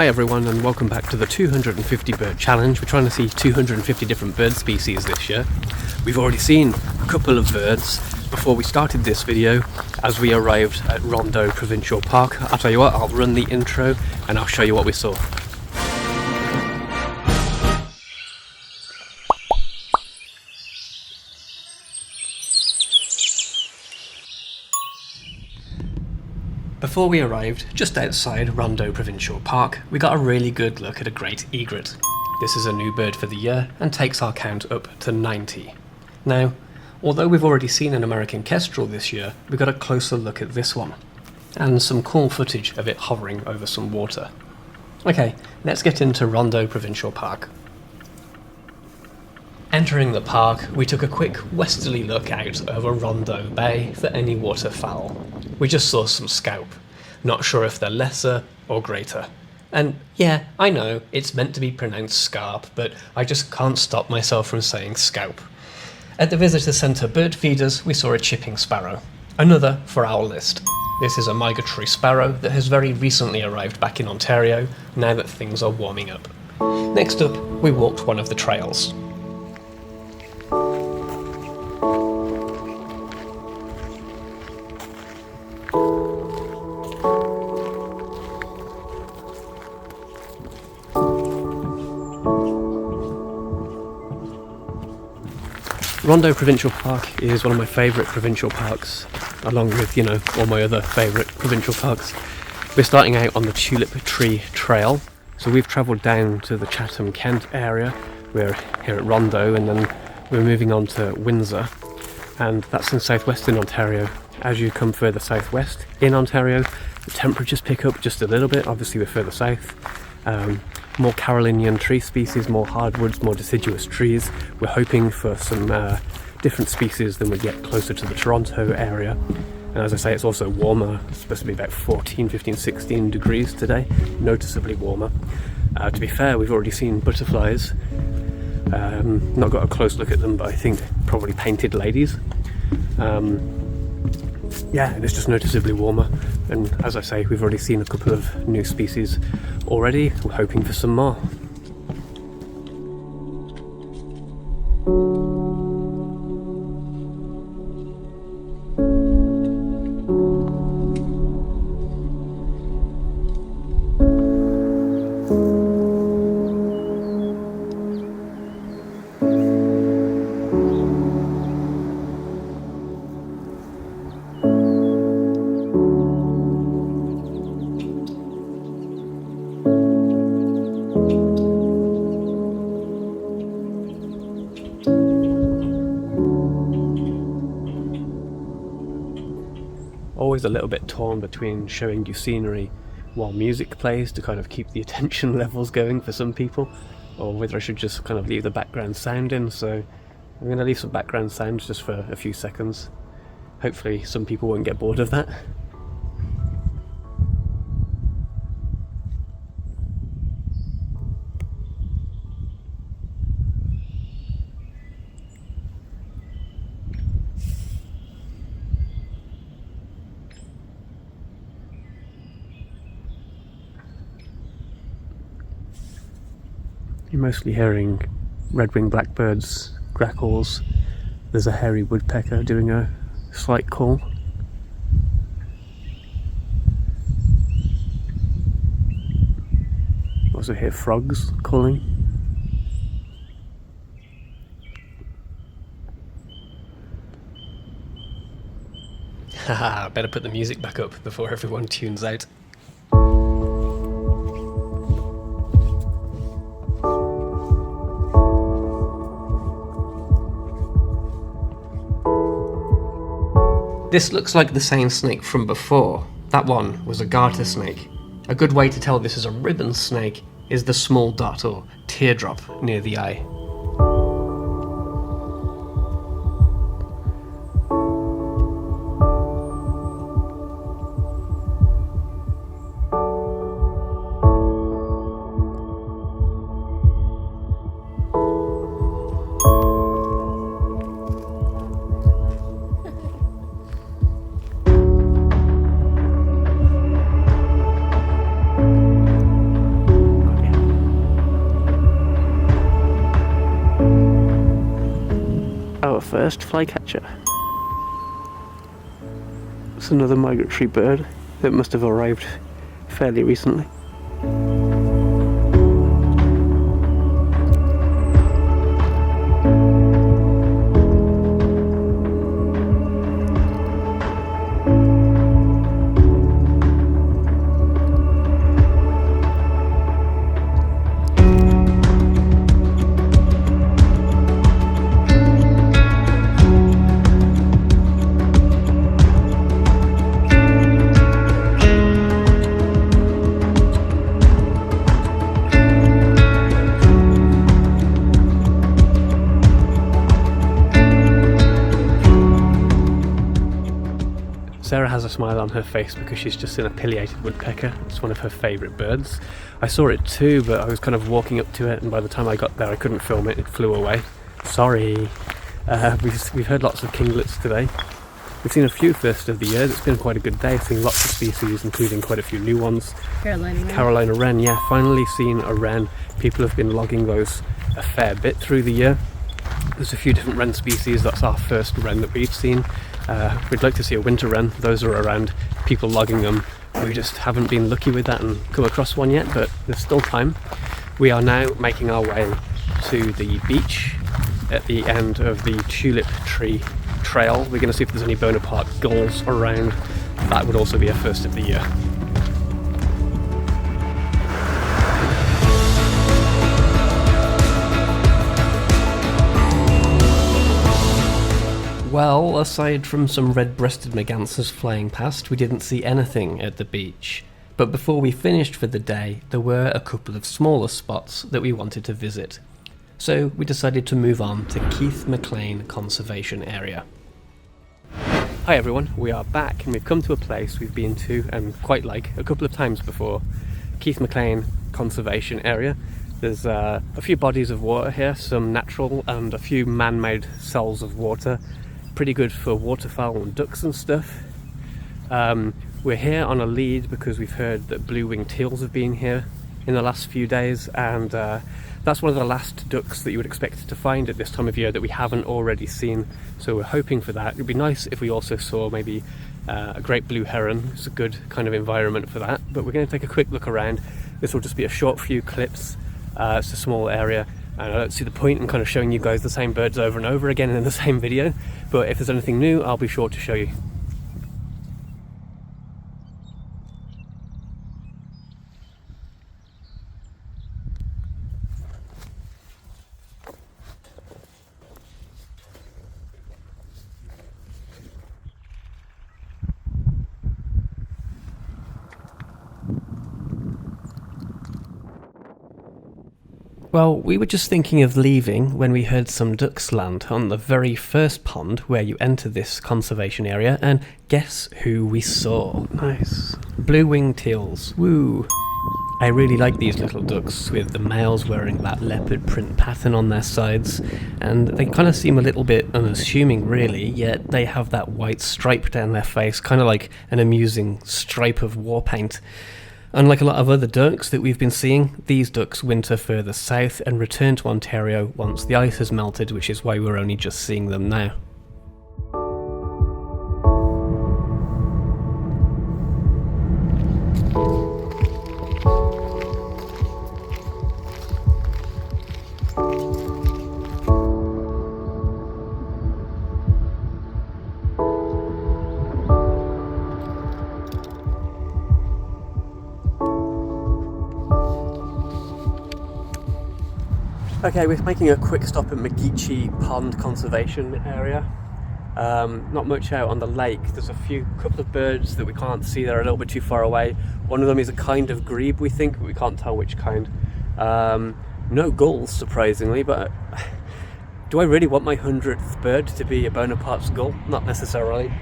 Hi everyone and welcome back to the 250 bird challenge. We're trying to see 250 different bird species this year. We've already seen a couple of birds before we started this video as we arrived at Rondeau Provincial Park. I'll tell you what, I'll run the intro and I'll show you what we saw. Before we arrived, just outside Rondeau Provincial Park, we got a really good look at a great egret. This is a new bird for the year and takes our count up to 90. Now, although we've already seen an American Kestrel this year, we got a closer look at this one, and some cool footage of it hovering over some water. Okay, let's get into Rondeau Provincial Park. Entering the park, we took a quick westerly look out over Rondeau Bay for any waterfowl. We just saw some scaup. Not sure if they're lesser or greater. And yeah, I know, it's meant to be pronounced scarp, but I just can't stop myself from saying scaup. At the visitor centre bird feeders, we saw a chipping sparrow. Another for our list. This is a migratory sparrow that has very recently arrived back in Ontario, now that things are warming up. Next up, we walked one of the trails. Rondeau Provincial Park is one of my favourite provincial parks, along with, all my other favourite provincial parks. We're starting out on the Tulip Tree Trail, so we've travelled down to the Chatham-Kent area. We're here at Rondeau, and then we're moving on to Windsor, and that's in Southwestern Ontario. As you come further southwest in Ontario, the temperatures pick up just a little bit. Obviously we're further south. More Carolinian tree species, more hardwoods, more deciduous trees. We're hoping for some different species than we get closer to the Toronto area. And as I say, it's also warmer. It's supposed to be about 14, 15, 16 degrees today, noticeably warmer. To be fair, we've already seen butterflies. Not got a close look at them, but I think probably painted ladies. Yeah, and it's just noticeably warmer, and as I say, we've already seen a couple of new species already. We're hoping for some more. Always a little bit torn between showing you scenery while music plays to kind of keep the attention levels going for some people, or whether I should just kind of leave the background sound in. So I'm going to leave some background sound just for a few seconds. Hopefully some people won't get bored of that. You're mostly hearing red-winged blackbirds, grackles. There's a hairy woodpecker doing a slight call. Also hear frogs calling. Haha, better put the music back up before everyone tunes out. This looks like the same snake from before. That one was a garter snake. A good way to tell this is a ribbon snake is the small dot or teardrop near the eye. first flycatcher. It's another migratory bird that must have arrived fairly recently. Sara has a smile on her face because she's just seen a pileated woodpecker. It's one of her favourite birds. I saw it too, but I was kind of walking up to it, and by the time I got there I couldn't film it. It flew away. Sorry. We've heard lots of kinglets today. We've seen a few first of the year. It's been quite a good day. I've seen lots of species, including quite a few new ones. Carolina wren, yeah, finally seen a wren. People have been logging those a fair bit through the year. There's a few different wren species. That's our first wren that we've seen. We'd like to see a winter wren. Those are around, people logging them. We just haven't been lucky with that and come across one yet, but there's still time. We are now making our way to the beach at the end of the tulip tree trail. We're going to see if there's any Bonaparte gulls around. That would also be a first of the year. Well, aside from some red-breasted mergansers flying past, we didn't see anything at the beach. But before we finished for the day, there were a couple of smaller spots that we wanted to visit. So we decided to move on to Keith McLean Conservation Area. Hi everyone, we are back and we've come to a place we've been to and quite like a couple of times before. Keith McLean Conservation Area. There's a few bodies of water here, some natural and a few man-made cells of water. Pretty good for waterfowl and ducks and stuff. We're here on a lead because we've heard that blue-winged teals have been here in the last few days, and that's one of the last ducks that you would expect to find at this time of year that we haven't already seen, so we're hoping for that. It'd be nice if we also saw maybe a great blue heron. It's a good kind of environment for that, but we're going to take a quick look around. This will just be a short few clips. It's a small area and I don't see the point in kind of showing you guys the same birds over and over again in the same video, but if there's anything new I'll be sure to show you. Well, we were just thinking of leaving when we heard some ducks land on the very first pond where you enter this conservation area, and guess who we saw? Nice. Blue-winged teals. Woo! I really like these little ducks with the males wearing that leopard print pattern on their sides, and they kind of seem a little bit unassuming really, yet they have that white stripe down their face, kind of like an amusing stripe of war paint. Unlike a lot of other ducks that we've been seeing, these ducks winter further south and return to Ontario once the ice has melted, which is why we're only just seeing them now. Okay, we're making a quick stop at McGeechee Pond Conservation Area. Not much out on the lake. There's a couple of birds that we can't see. They're a little bit too far away. One of them is a kind of grebe, we think, but we can't tell which kind. No gulls, surprisingly, but do I really want my 100th bird to be a Bonaparte's gull? Not necessarily.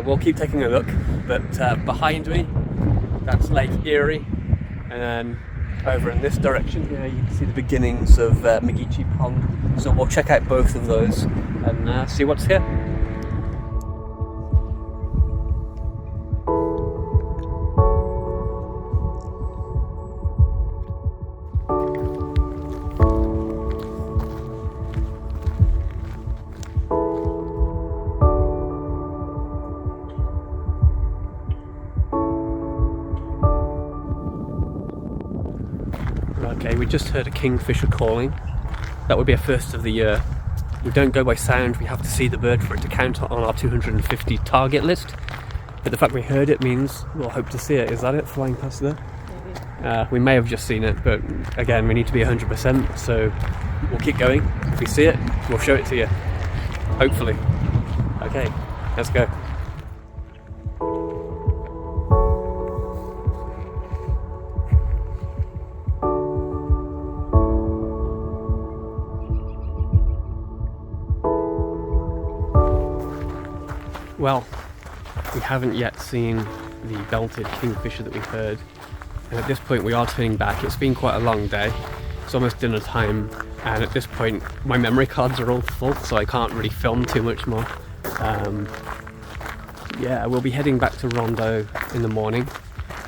We'll keep taking a look, but behind me, that's Lake Erie, and then over in this direction here you can see the beginnings of McGeechee Pond, so we'll check out both of those and see what's here. Okay, we just heard a kingfisher calling. That would be a first of the year. We don't go by sound, we have to see the bird for it to count on our 250 target list. But the fact we heard it means we'll hope to see it. Is that it, flying past there? Maybe. We may have just seen it, but again, we need to be 100%, so we'll keep going. If we see it, we'll show it to you. Hopefully. Okay, let's go. Well, we haven't yet seen the belted kingfisher that we heard, and at this point we are turning back. It's been quite a long day, it's almost dinner time, and at this point my memory cards are all full, so I can't really film too much more. Yeah, we'll be heading back to Rondeau in the morning.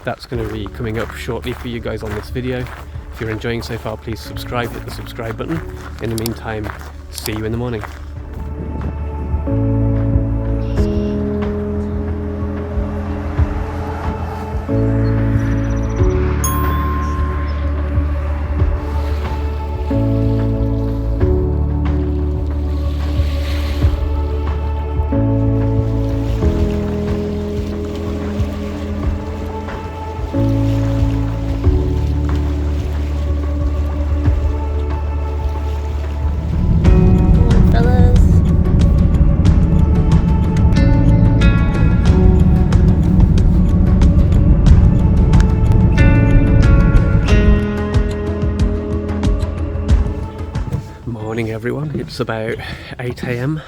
That's going to be coming up shortly for you guys on this video. If you're enjoying so far, please subscribe, hit the subscribe button. In the meantime, see you in the morning. Morning everyone, it's about 8 AM.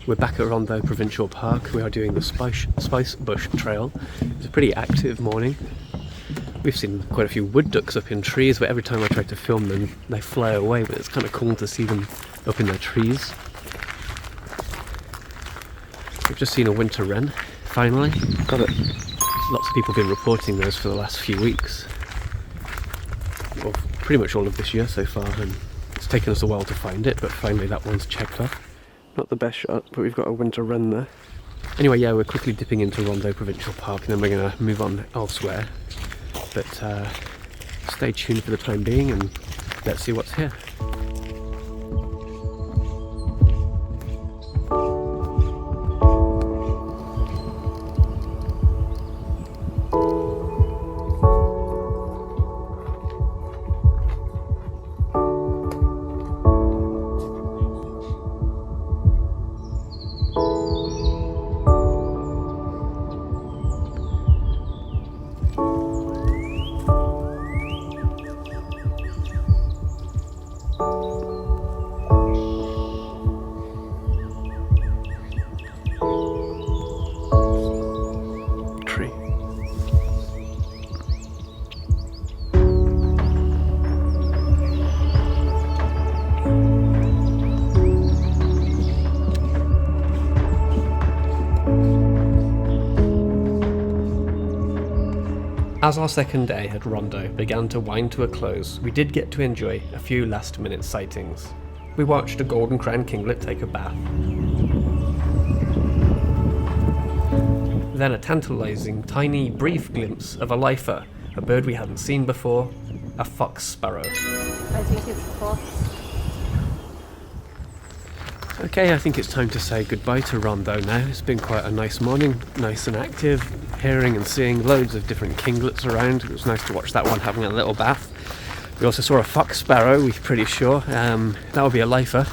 We're back at Rondeau Provincial Park. We are doing the Spice Bush Trail. It's a pretty active morning. We've seen quite a few wood ducks up in trees, but every time I try to film them they fly away, but it's kind of cool to see them up in their trees. We've just seen a winter wren, finally. Got it. Lots of people have been reporting those for the last few weeks. Well, pretty much all of this year so far, and it's taken us a while to find it, but finally that one's checked off. Not the best shot, but we've got a winter wren there. Anyway, yeah, we're quickly dipping into Rondeau Provincial Park and then we're going to move on elsewhere. But stay tuned for the time being and let's see what's here. As our second day at Rondeau began to wind to a close, we did get to enjoy a few last-minute sightings. We watched a golden crowned kinglet take a bath. Then a tantalising, tiny, brief glimpse of a lifer, a bird we hadn't seen before, a fox sparrow. I think it's a fox. Okay, I think it's time to say goodbye to Rondeau now. It's been quite a nice morning, nice and active, hearing and seeing loads of different kinglets around. It was nice to watch that one having a little bath. We also saw a fox sparrow, we're pretty sure. That would be a lifer.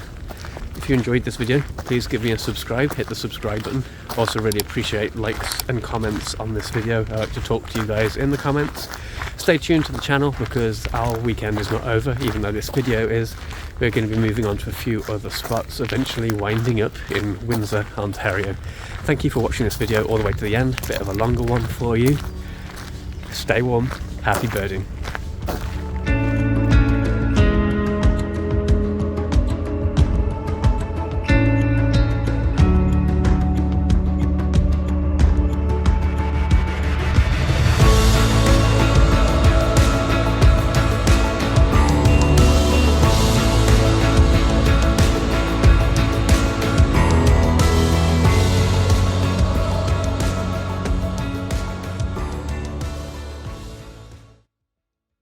If you enjoyed this video, please give me a subscribe, hit the subscribe button. Also really appreciate likes and comments on this video. I like to talk to you guys in the comments. Stay tuned to the channel because our weekend is not over, even though this video is. We're going to be moving on to a few other spots, eventually winding up in Windsor, Ontario. Thank you for watching this video all the way to the end. Bit of a longer one for you. Stay warm, happy birding.